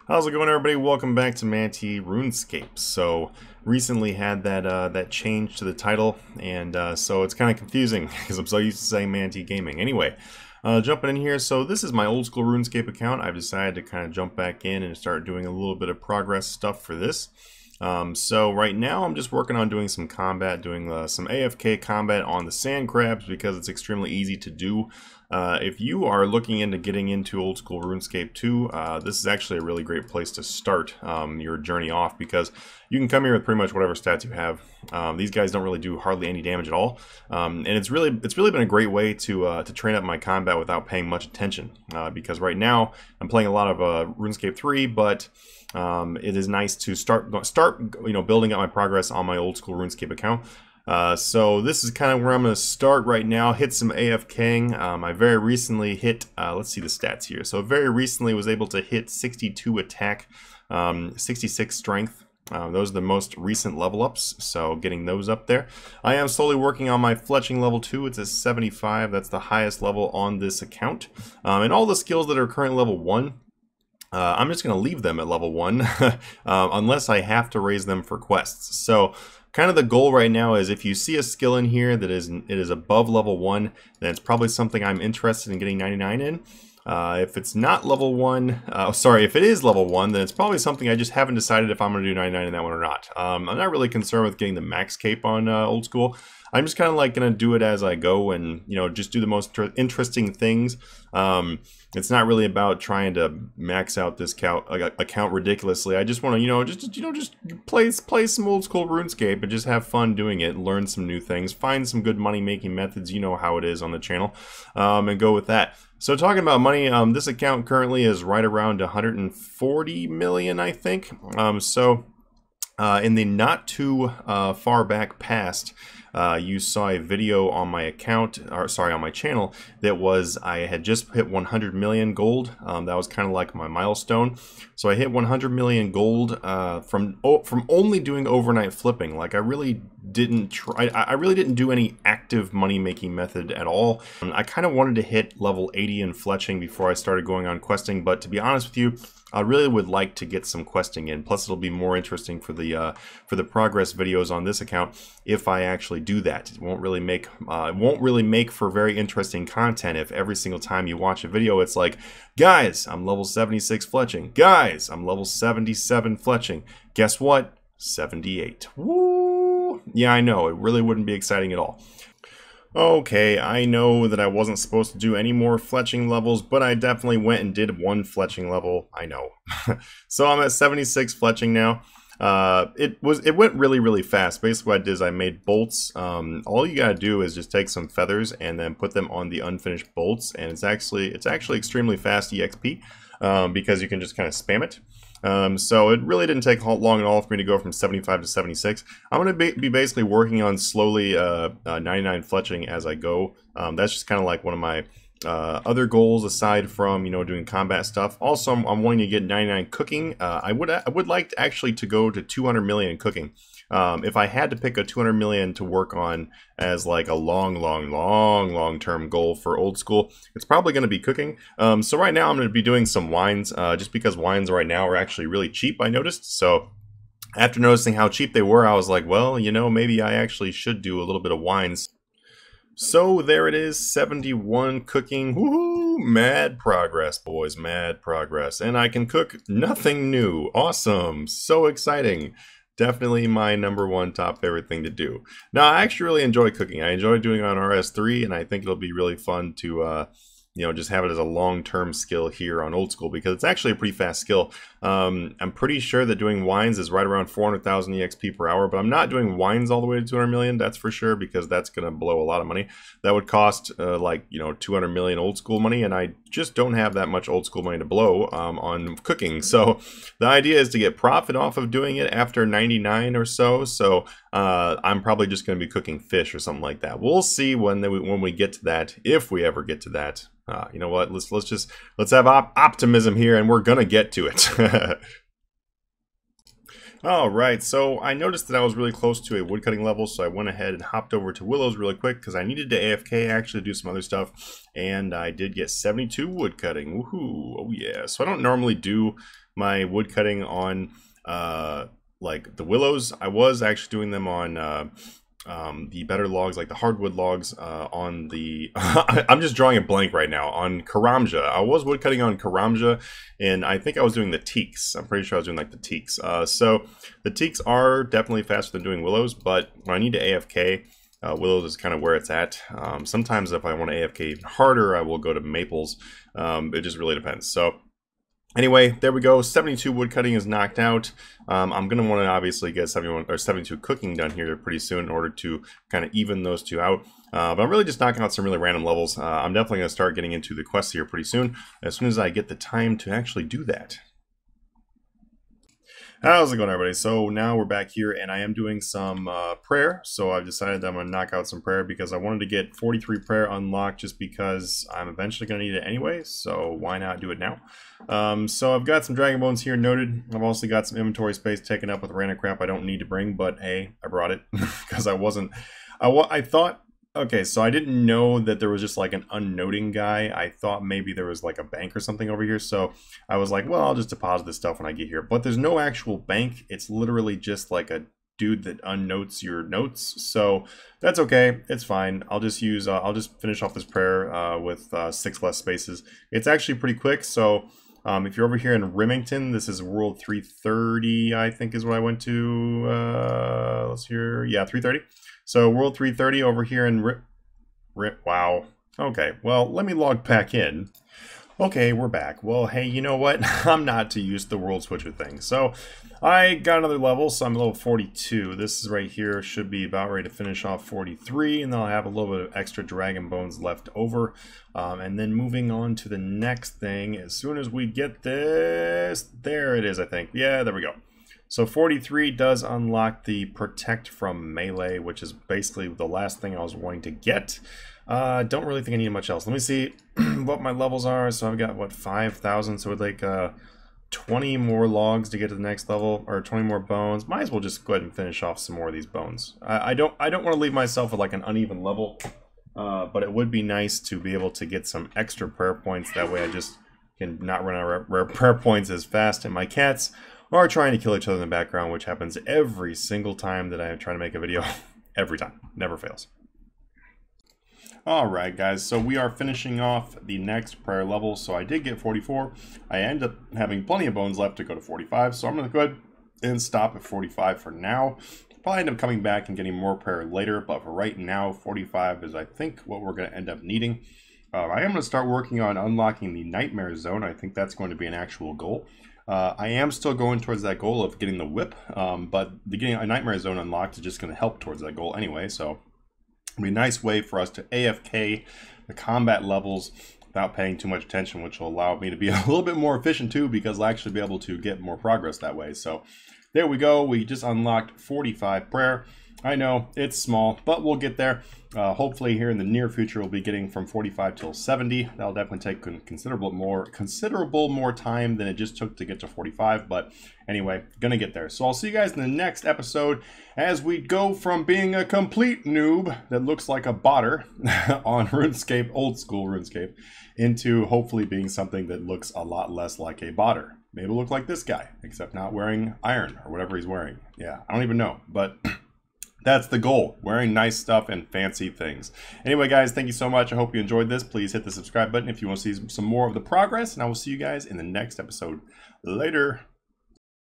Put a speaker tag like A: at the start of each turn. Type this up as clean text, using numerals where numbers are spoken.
A: How's it going, everybody? Welcome back to Manatee Runescape. So recently had that change to the title, and so it's kind of confusing because I'm so used to saying Manatee Gaming. Anyway, jumping in here. So this is my old school Runescape account. I've decided to kind of jump back in and start doing a little bit of progress stuff for this. So right now I'm just working on doing some combat, doing some AFK combat on the sand crabs because it's extremely easy to do. If you are looking into getting into old school RuneScape 2, this is actually a really great place to start your journey off, because you can come here with pretty much whatever stats you have. These guys don't really do hardly any damage at all, and it's really been a great way to train up my combat without paying much attention. Because right now I'm playing a lot of RuneScape 3, but it is nice to start building up my progress on my old school RuneScape account. So this is kind of where I'm going to start right now. Hit some AFKing. I very recently hit, let's see the stats here. So very recently was able to hit 62 attack, 66 strength. Those are the most recent level ups, so getting those up there. I am slowly working on my Fletching level 2. It's a 75. That's the highest level on this account. And all the skills that are currently level 1, I'm just going to leave them at level 1 unless I have to raise them for quests. So kind of the goal right now is, if you see a skill in here that is above level 1, then it's probably something I'm interested in getting 99 in. If it's not level 1, if it is level 1, then it's probably something I just haven't decided if I'm going to do 99 in that one or not. I'm not really concerned with getting the max cape on old school. I'm just kind of like going to do it as I go, and just do the most interesting things. It's not really about trying to max out this account ridiculously. I just want to just play some old school RuneScape and just have fun doing it, learn some new things, find some good money making methods. You know how it is on the channel, and go with that. So talking about money, this account currently is right around 140 million, I think. In the not too far back past, you saw a video on my account, or sorry, on my channel, that was, I had just hit 100 million gold. That was kind of like my milestone. So I hit 100 million gold from only doing overnight flipping. Like, I really didn't try. I really didn't do any active money making method at all. I kind of wanted to hit level 80 in fletching before I started going on questing. But to be honest with you, I really would like to get some questing in. Plus, it'll be more interesting for the progress videos on this account if I actually do that. It won't really make for very interesting content if every single time you watch a video it's like, guys, I'm level 76 fletching. Guys, I'm level 77 fletching. Guess what? 78. Woo! Yeah, I know. It really wouldn't be exciting at all. Okay, I know that I wasn't supposed to do any more fletching levels, but I definitely went and did one fletching level. I know. So I'm at 76 fletching now. It went really fast. Basically what I did is I made bolts. All you gotta do is just take some feathers and then put them on the unfinished bolts, and it's actually extremely fast EXP, because you can just kind of spam it. So it really didn't take long at all for me to go from 75 to 76. I'm going to be basically working on slowly 99 fletching as I go. That's just kind of like one of my other goals aside from doing combat stuff. Also, I'm wanting to get 99 cooking. I would like to actually go to 200 million cooking. If I had to pick a 200 million to work on as like a long-term goal for old school, it's probably going to be cooking. So right now I'm going to be doing some wines, just because wines right now are actually really cheap, I noticed. So after noticing how cheap they were, I was like, well, maybe I actually should do a little bit of wines. So there it is, 71 cooking. Woohoo! Mad progress, boys, mad progress. And I can cook nothing new. Awesome. So exciting. Definitely my #1 top favorite thing to do. Now, I actually really enjoy cooking. I enjoy doing it on RS3, and I think it'll be really fun to just have it as a long-term skill here on old school, because it's actually a pretty fast skill. I'm pretty sure that doing wines is right around 400,000 EXP per hour, but I'm not doing wines all the way to 200 million, that's for sure, because that's going to blow a lot of money. That would cost 200 million old school money, and I just don't have that much old school money to blow on cooking. So the idea is to get profit off of doing it after 99 or so. So I'm probably just going to be cooking fish or something like that. We'll see when we get to that, if we ever get to that. You know what? Let's have optimism here, and we're gonna get to it. Alright, so I noticed that I was really close to a woodcutting level, so I went ahead and hopped over to Willows really quick because I needed to AFK actually do some other stuff, and I did get 72 woodcutting. Woohoo! Oh yeah. So I don't normally do my wood cutting on like the willows. I was actually doing them on the better logs, like the hardwood logs, on the I'm just drawing a blank right now on Karamja. I was woodcutting on Karamja, and I think I was doing the teaks. I'm pretty sure I was doing like the teaks. So the teaks are definitely faster than doing willows, but when I need to AFK, willows is kind of where it's at. Sometimes if I want to AFK even harder, I will go to maples. It just really depends. So anyway, there we go. 72 wood cutting is knocked out. I'm going to want to obviously get 71 or 72 cooking done here pretty soon in order to kind of even those two out. But I'm really just knocking out some really random levels. I'm definitely going to start getting into the quests here pretty soon, as soon as I get the time to actually do that. How's it going, everybody? So now we're back here, and I am doing some prayer. So I've decided that I'm going to knock out some prayer because I wanted to get 43 prayer unlocked just because I'm eventually going to need it anyway. So why not do it now? So I've got some dragon bones here noted. I've also got some inventory space taken up with random crap I don't need to bring, but hey, I brought it because I thought, okay, so I didn't know that there was just like an unnoting guy. I thought maybe there was like a bank or something over here. So I was like, well, I'll just deposit this stuff when I get here. But there's no actual bank. It's literally just like a dude that unnotes your notes. So that's okay. It's fine. I'll just use, I'll just finish off this prayer with 6 less spaces. It's actually pretty quick. So if you're over here in Remington, this is World 330, I think is what I went to. Let's hear, yeah, 330. So World 330 over here in wow. Okay, well, let me log back in. Okay, we're back. Well, hey, you know what? I'm not too used to the world switcher thing. So I got another level, so I'm level 42. This is right here, should be about ready to finish off 43, and then I'll have a little bit of extra dragon bones left over. And then moving on to the next thing, as soon as we get this, there it is, I think. Yeah, there we go. So 43 does unlock the Protect from Melee, which is basically the last thing I was wanting to get. Don't really think I need much else. Let me see what my levels are. So I've got, what, 5,000? So with like 20 more logs to get to the next level, or 20 more bones. Might as well just go ahead and finish off some more of these bones. I don't want to leave myself with like an uneven level, but it would be nice to be able to get some extra prayer points. That way I just can not run out of prayer points as fast, and my cats are trying to kill each other in the background, which happens every single time that I try to make a video. Every time. Never fails. Alright guys, so we are finishing off the next prayer level. So I did get 44. I end up having plenty of bones left to go to 45, so I'm going to go ahead and stop at 45 for now. Probably end up coming back and getting more prayer later, but for right now, 45 is, I think, what we're going to end up needing. I am going to start working on unlocking the Nightmare Zone. I think that's going to be an actual goal. I am still going towards that goal of getting the whip, but getting a Nightmare Zone unlocked is just going to help towards that goal anyway, so it'll be a nice way for us to AFK the combat levels without paying too much attention, which will allow me to be a little bit more efficient too, because I'll actually be able to get more progress that way. So there we go. We just unlocked 45 prayer. I know it's small, but we'll get there. Hopefully here in the near future, we'll be getting from 45 till 70. That'll definitely take considerable more time than it just took to get to 45. But anyway, gonna get there. So I'll see you guys in the next episode as we go from being a complete noob that looks like a botter on RuneScape, old school RuneScape, into hopefully being something that looks a lot less like a botter. Maybe it'll look like this guy, except not wearing iron or whatever he's wearing. Yeah, I don't even know, but that's the goal, wearing nice stuff and fancy things. Anyway, guys, thank you so much. I hope you enjoyed this. Please hit the subscribe button if you want to see some more of the progress, and I will see you guys in the next episode. Later.